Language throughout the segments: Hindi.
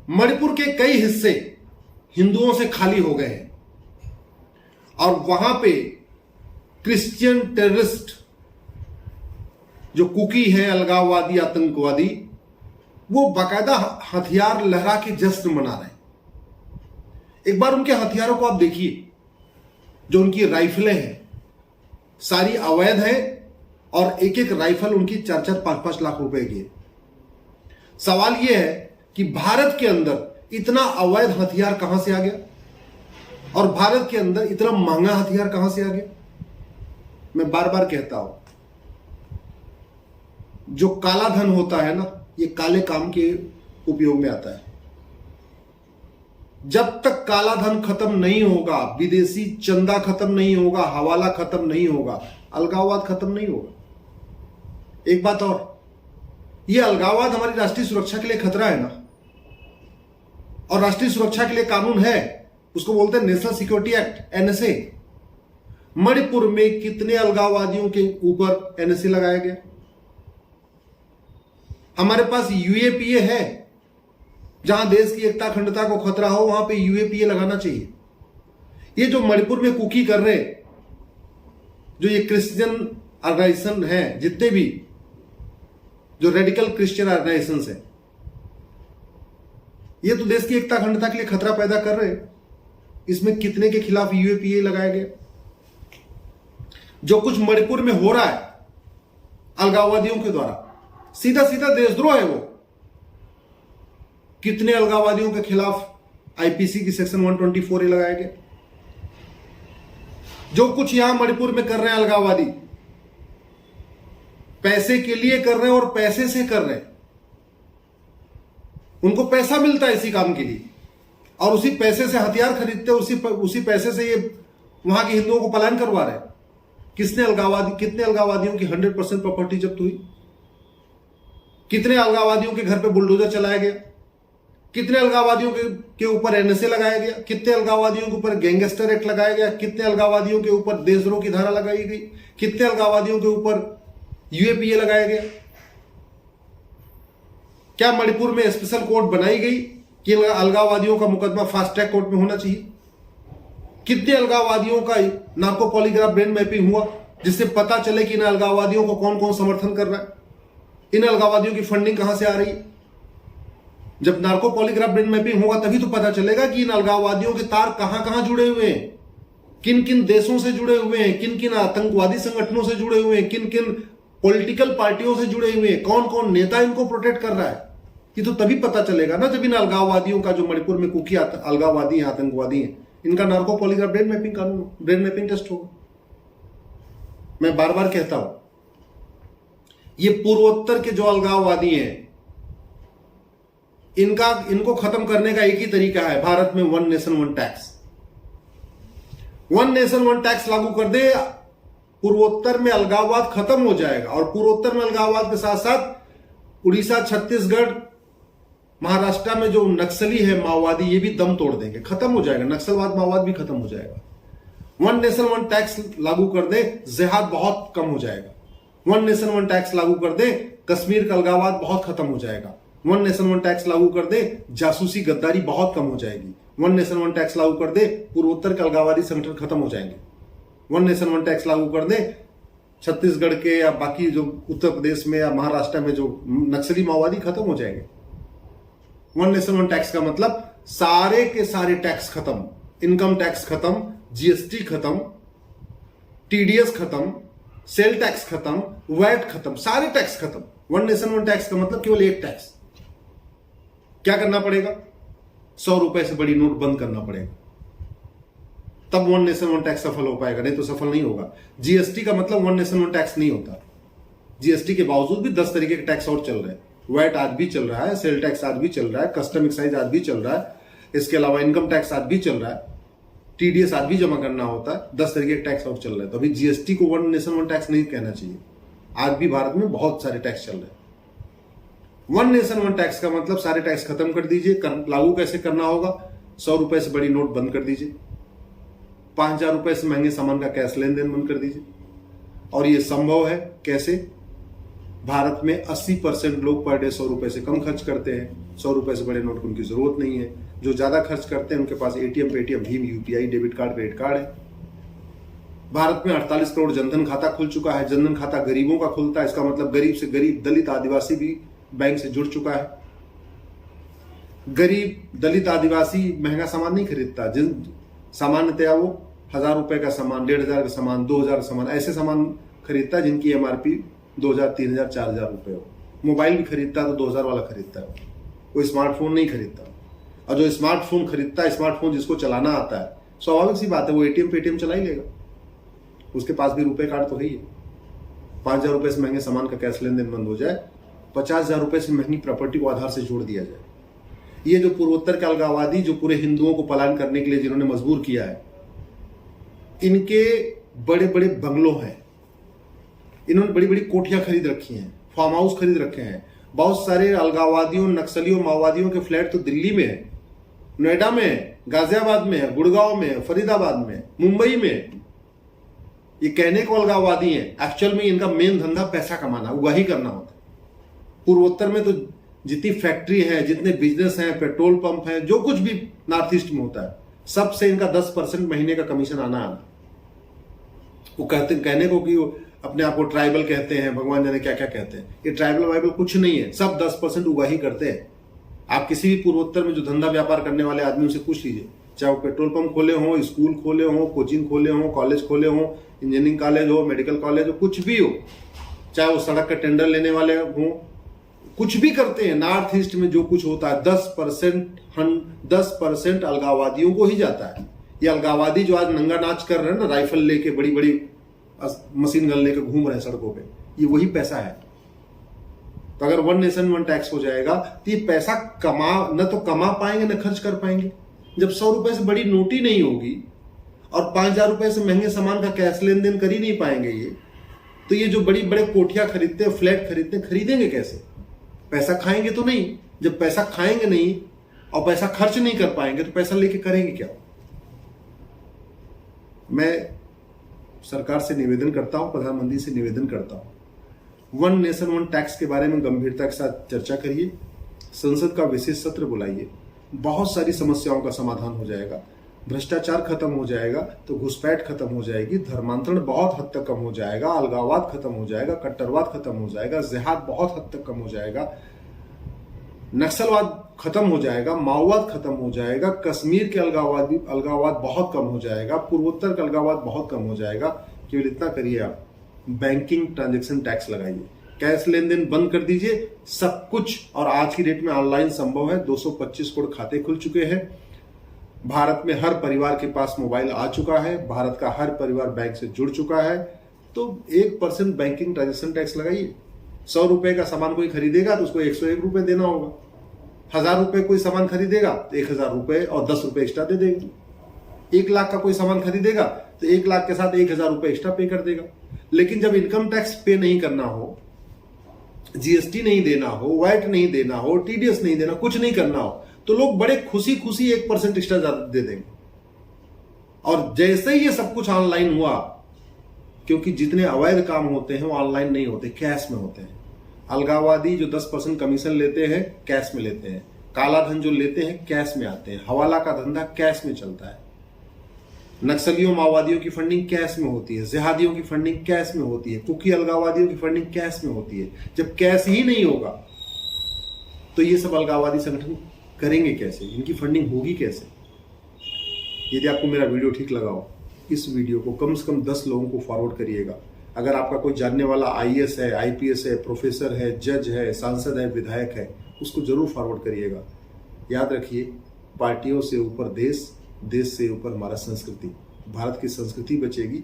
मणिपुर के कई हिस्से हिंदुओं से खाली हो गए हैं और वहां पे क्रिश्चियन टेररिस्ट जो कुकी हैं, अलगाववादी, आतंकवादी, वो बाकायदा हथियार लहरा के जश्न मना रहे हैं। एक बार उनके हथियारों को आप देखिए, जो उनकी राइफलें हैं सारी अवैध है और एक एक राइफल उनकी 4-4, 5-5 लाख रुपए की है। सवाल यह है कि भारत के अंदर इतना अवैध हथियार कहां से आ गया और भारत के अंदर इतना महंगा हथियार कहां से आ गया। मैं बार बार कहता हूं, जो काला धन होता है ना, ये काले काम के उपयोग में आता है। जब तक काला धन खत्म नहीं होगा, विदेशी चंदा खत्म नहीं होगा, हवाला खत्म नहीं होगा, अलगाववाद खत्म नहीं होगा। एक बात और, यह अलगाववाद हमारी राष्ट्रीय सुरक्षा के लिए खतरा है ना, और राष्ट्रीय सुरक्षा के लिए कानून है, उसको बोलते हैं national security act, NSA. Manipur में कितने अलगाववादियों के ऊपर एनएसए लगाया गया? हमारे पास यूएपीए है, जहां देश की एकता अखंडता को खतरा हो वहां पे यूएपीए लगाना चाहिए। ये जो मणिपुर में कुकी कर रहे, जो ये क्रिश्चियन ऑर्गेनाइजेशन है, जितने भी जो रेडिकल क्रिश्चियन ऑर्गेनाइजेशंस है, ये तो देश की एकता अखंडता के लिए खतरा पैदा कर रहे हैं। इसमें कितने के खिलाफ यूएपीए लगाया गया? जो कुछ मणिपुर में हो रहा है अलगाववादियों के द्वारा, सीधा सीधा देशद्रोह है वो। कितने अलगाववादियों के खिलाफ आईपीसी की सेक्शन 124A लगाया गया? जो कुछ यहां मणिपुर में कर रहे हैं अलगाववादी, पैसे के लिए कर रहे हैं और पैसे से कर रहे हैं। उनको पैसा मिलता है इसी काम के लिए और उसी पैसे से हथियार खरीदते हैं, उसी पैसे से ये वहां के हिंदुओं को पलायन करवा रहे हैं। कितने अलगाववादियों की 100% प्रॉपर्टी जब्त हुई? कितने अलगाववादियों के घर पे बुलडोजर चलाया गया? कितने अलगाववादियों के ऊपर एनएसए लगाया गया? कितने अलगाववादियों के ऊपर गैंगस्टर एक्ट लगाया गया? कितने अलगाववादियों के ऊपर देशद्रोह की धारा लगाई गई? कितने अलगाववादियों के ऊपर यूएपीए लगाया गया? क्या मणिपुर में स्पेशल कोर्ट बनाई गई कि अलगाववादियों का मुकदमा फास्ट ट्रैक कोर्ट में होना चाहिए? कितने अलगाववादियों का नार्को पॉलीग्राफ ब्रेन मैपिंग हुआ जिससे पता चले कि इन अलगाववादियों को कौन कौन समर्थन कर रहा है, इन अलगाववादियों की फंडिंग कहां से आ रही है? जब नार्को पॉलीग्राफ ब्रेन मैपिंग होगा तभी तो पता चलेगा कि इन अलगाववादियों के तार कहां कहां जुड़े हुए हैं, किन किन देशों से जुड़े हुए हैं, किन किन आतंकवादी संगठनों से जुड़े हुए हैं, किन किन पॉलिटिकल पार्टियों से जुड़े हुए हैं, कौन कौन नेता इनको प्रोटेक्ट कर रहा है। ये तो तभी पता चलेगा ना जब इन अलगाववादियों का, जो मणिपुर में कुकी अलगाववादी हैं, आतंकवादी हैं, इनका narco polygraph brain mapping test होगा। मैं बार बार कहता हूं, ये पूर्वोत्तर के जो अलगाववादी हैं, इनको खत्म करने का एक ही तरीका है, भारत में 1 नेशन 1 टैक्स। 1 नेशन 1 टैक्स लागू कर दे, पूर्वोत्तर में अलगाववाद खत्म हो जाएगा। और पूर्वोत्तर में अलगाववाद के साथ साथ उड़ीसा, छत्तीसगढ़, महाराष्ट्र में जो नक्सली है, माओवादी, ये भी दम तोड़ देंगे, खत्म हो जाएगा। नक्सलवाद, माओवाद भी खत्म हो जाएगा। 1 नेशन 1 टैक्स लागू कर दे, जिहाद बहुत कम हो जाएगा। 1 नेशन 1 टैक्स लागू कर दे, कश्मीर का अलगाववाद बहुत खत्म हो जाएगा। 1 नेशन 1 टैक्स लागू कर दे, जासूसी गद्दारी बहुत कम हो जाएगी। 1 नेशन 1 टैक्स लागू कर दे, पूर्वोत्तर के अलगाववादी संगठन खत्म हो जाएंगे। 1 नेशन 1 टैक्स लागू कर दे, छत्तीसगढ़ के या बाकी जो उत्तर प्रदेश में या महाराष्ट्र में जो नक्सली माओवादी खत्म हो जाएंगे। 1 नेशन 1 टैक्स का मतलब सारे के सारे टैक्स खत्म, इनकम टैक्स खत्म, जीएसटी खत्म, टीडीएस खत्म, सेल टैक्स खत्म, वैट खत्म, सारे टैक्स खत्म। 1 नेशन 1 टैक्स का मतलब केवल एक टैक्स। क्या करना पड़ेगा? 100 रुपए से बड़ी नोट बंद करना पड़ेगा, तब 1 नेशन 1 टैक्स सफल हो पाएगा, नहीं तो सफल नहीं होगा। जीएसटी का मतलब 1 नेशन 1 टैक्स नहीं होता। जीएसटी के बावजूद भी 10 तरीके के टैक्स और चल रहे हैं। वैट आज भी चल रहा है, सेल टैक्स आज भी चल रहा है, कस्टम एक्साइज आज भी चल रहा है, इसके अलावा इनकम टैक्स आज भी चल रहा है, टीडीएस आज भी जमा करना होता है, 10 तरीके के टैक्स और चल रहे हैं। तो अभी जीएसटी को 1 नेशन 1 टैक्स नहीं कहना चाहिए। आज भी भारत में बहुत सारे टैक्स चल रहे हैं। 1 नेशन 1 टैक्स का मतलब सारे टैक्स खत्म कर दीजिए। लागू कैसे करना होगा? 100 रुपए से बड़ी नोट बंद कर दीजिए, 5000 रुपए से महंगे सामान का कैश लेन देन बंद कर दीजिए। और ये संभव है कैसे? भारत में 80% लोग पर डे 100 रुपए से कम खर्च करते हैं। 100 रुपए से बड़े नोट की उनकी जरूरत नहीं है। जो ज्यादा खर्च करते हैं उनके पास एटीएम, पेटीएम, भीम, UPI, debit card, credit card है। भारत में 48 करोड़ जनधन खाता खुल चुका है। जनधन खाता गरीबों का खुलता है, इसका मतलब गरीब से गरीब दलित आदिवासी भी बैंक से जुड़ चुका है। गरीब दलित आदिवासी महंगा सामान नहीं खरीदता। जिन सामान्यतया वो 1000 रुपए का सामान, 1500 का सामान, 2000 का सामान, ऐसे सामान खरीदता है जिनकी एमआरपी 2000, 3000, 4000 रुपए हो। मोबाइल भी खरीदता है तो 2000 वाला खरीदता है, कोई स्मार्टफोन नहीं खरीदता। और जो स्मार्टफोन खरीदता है, स्मार्टफोन जिसको चलाना आता है, स्वाभाविक सी बात है वो एटीएम पेटीएम चला ही लेगा। उसके पास भी रुपए कार्ड तो है ही है। 5000 रुपए से महंगे सामान का कैश लेन देन बंद हो जाए, 50,000 रुपए से महंगी प्रॉपर्टी को आधार से जोड़ दिया जाए। ये जो पूर्वोत्तर के अलगाववादी जो पूरे हिंदुओं को पलायन करने के लिए जिन्होंने मजबूर किया है, इनके बड़े बड़े बंगलों हैं, इन्होंने बड़ी बड़ी कोठियां खरीद रखी हैं, फार्म हाउस खरीद रखे हैं। बहुत सारे अलगाववादियों, नक्सलियों, माओवादियों के फ्लैट तो दिल्ली में है, नोएडा में है, गाजियाबाद में है, गुड़गांव में है, फरीदाबाद में, मुंबई में। ये कहने को अलगाववादी हैं, एक्चुअल में इनका मेन धंधा पैसा कमाना, उगाही करना होता है। पूर्वोत्तर में तो जितनी फैक्ट्री है, जितने बिजनेस हैं, पेट्रोल पंप हैं, जो कुछ भी नॉर्थ ईस्ट में होता है, सबसे इनका 10% महीने का कमीशन आना। वो कहने को कि अपने आप को ट्राइबल कहते हैं, भगवान जाने क्या क्या कहते हैं। ये ट्राइबल वाइबल कुछ नहीं है, सब 10% उगाही करते हैं। आप किसी भी पूर्वोत्तर में जो धंधा व्यापार करने वाले आदमियों से पूछ लीजिए, चाहे वो पेट्रोल पंप खोले हो, स्कूल खोले हो, कोचिंग खोले हो, कॉलेज खोले हो, इंजीनियरिंग कॉलेज हो, मेडिकल कॉलेज हो, कुछ भी हो, चाहे वो सड़क का टेंडर लेने वाले हो, कुछ भी करते हैं। नॉर्थ ईस्ट में जो कुछ होता है 10% अलगाववादियों को ही जाता है। ये अलगाववादी जो आज नंगा नाच कर रहे हैं ना, राइफल लेके, बड़ी बड़ी मशीन गन लेके घूम रहे हैं सड़कों पे, ये वही पैसा है। तो अगर 1 नेशन 1 टैक्स हो जाएगा तो ये पैसा न तो कमा पाएंगे न खर्च कर पाएंगे। जब 100 रुपए से बड़ी नोट ही नहीं होगी और 5000 रुपए से महंगे सामान का कैश लेन देन कर ही नहीं पाएंगे ये, तो ये जो बड़ी बड़े कोठियां खरीदते हैं, फ्लैट खरीदते हैं, खरीदेंगे कैसे? पैसा खाएंगे तो नहीं। जब पैसा खाएंगे नहीं और पैसा खर्च नहीं कर पाएंगे तो पैसा लेके करेंगे क्या? मैं सरकार से निवेदन करता हूं, प्रधानमंत्री से निवेदन करता हूं, 1 नेशन 1 टैक्स के बारे में गंभीरता के साथ चर्चा करिए, संसद का विशेष सत्र बुलाइए, बहुत सारी समस्याओं का समाधान हो जाएगा। भ्रष्टाचार खत्म हो जाएगा तो घुसपैठ खत्म हो जाएगी, धर्मांतरण बहुत हद तक कम हो जाएगा, अलगाववाद खत्म हो जाएगा, कट्टरवाद खत्म हो जाएगा, जिहाद बहुत हद तक कम हो जाएगा, नक्सलवाद खत्म हो जाएगा, माओवाद खत्म हो जाएगा, कश्मीर के अलगाववाद बहुत कम हो जाएगा, पूर्वोत्तर का अलगाववाद बहुत कम हो जाएगा। केवल इतना करिए, आप बैंकिंग ट्रांजैक्शन टैक्स लगाइए, कैश लेन देन बंद कर दीजिए, सब कुछ। और आज की डेट में ऑनलाइन संभव है। 225 करोड़ खाते खुल चुके हैं। भारत में हर परिवार के पास मोबाइल आ चुका है, भारत का हर परिवार बैंक से जुड़ चुका है। तो 1% बैंकिंग ट्रांजैक्शन टैक्स लगाइए। 100 रुपए का सामान कोई खरीदेगा तो उसको 101 रुपए देना होगा। 1000 रुपए कोई सामान खरीदेगा तो 1000 रुपए और 10 रुपए एक्स्ट्रा दे देगा। 1 लाख का कोई सामान खरीदेगा तो 1 लाख के साथ 1000 रुपए एक्स्ट्रा पे कर देगा। लेकिन जब इनकम टैक्स पे नहीं करना हो, जीएसटी नहीं देना हो, वैट नहीं देना हो, टीडीएस नहीं देना, कुछ नहीं करना हो, तो लोग बड़े खुशी खुशी 1% एक्स्ट्रा दे देंगे। और जैसे ही ये सब कुछ ऑनलाइन हुआ, क्योंकि जितने अवैध काम होते हैं वो ऑनलाइन नहीं होते, कैश में होते हैं। अलगाववादी जो 10% कमीशन लेते हैं, कैश में लेते हैं। काला धन जो लेते हैं, कैश में आते हैं। हवाला का धंधा कैश में चलता है। नक्सलियों, माओवादियों की फंडिंग कैश में होती है। जिहादियों की फंडिंग कैश में होती है। कुकी अलगाववादियों की फंडिंग कैश में होती है। जब कैश ही नहीं होगा तो ये सब अलगाववादी संगठन करेंगे कैसे? इनकी फंडिंग होगी कैसे? यदि आपको मेरा वीडियो ठीक लगा हो, इस वीडियो को कम से कम 10 लोगों को फॉरवर्ड करिएगा। अगर आपका कोई जानने वाला आईएएस है, आईपीएस है, प्रोफेसर है, जज है, सांसद है, विधायक है, उसको जरूर फॉरवर्ड करिएगा। याद रखिए, पार्टियों से ऊपर देश, देश से ऊपर हमारा संस्कृति। भारत की संस्कृति बचेगी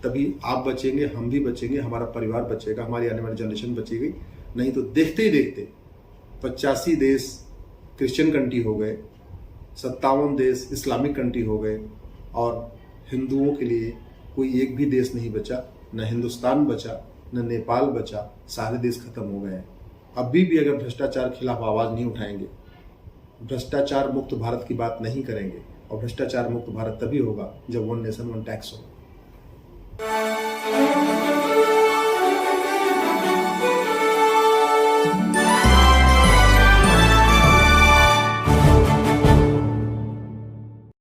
तभी आप बचेंगे, हम भी बचेंगे, हमारा परिवार बचेगा, हमारी आने वाली जनरेशन बचेगी। नहीं तो देखते ही देखते 85 देश क्रिश्चियन कंट्री हो गए, 57 देश इस्लामिक कंट्री हो गए, और हिंदुओं के लिए कोई एक भी देश नहीं बचा। न हिंदुस्तान बचा, न नेपाल बचा, सारे देश खत्म हो गए हैं। अभी भी अगर भ्रष्टाचार के खिलाफ आवाज नहीं उठाएंगे, भ्रष्टाचार मुक्त भारत की बात नहीं करेंगे, और भ्रष्टाचार मुक्त भारत तभी होगा जब 1 नेशन 1 टैक्स हो।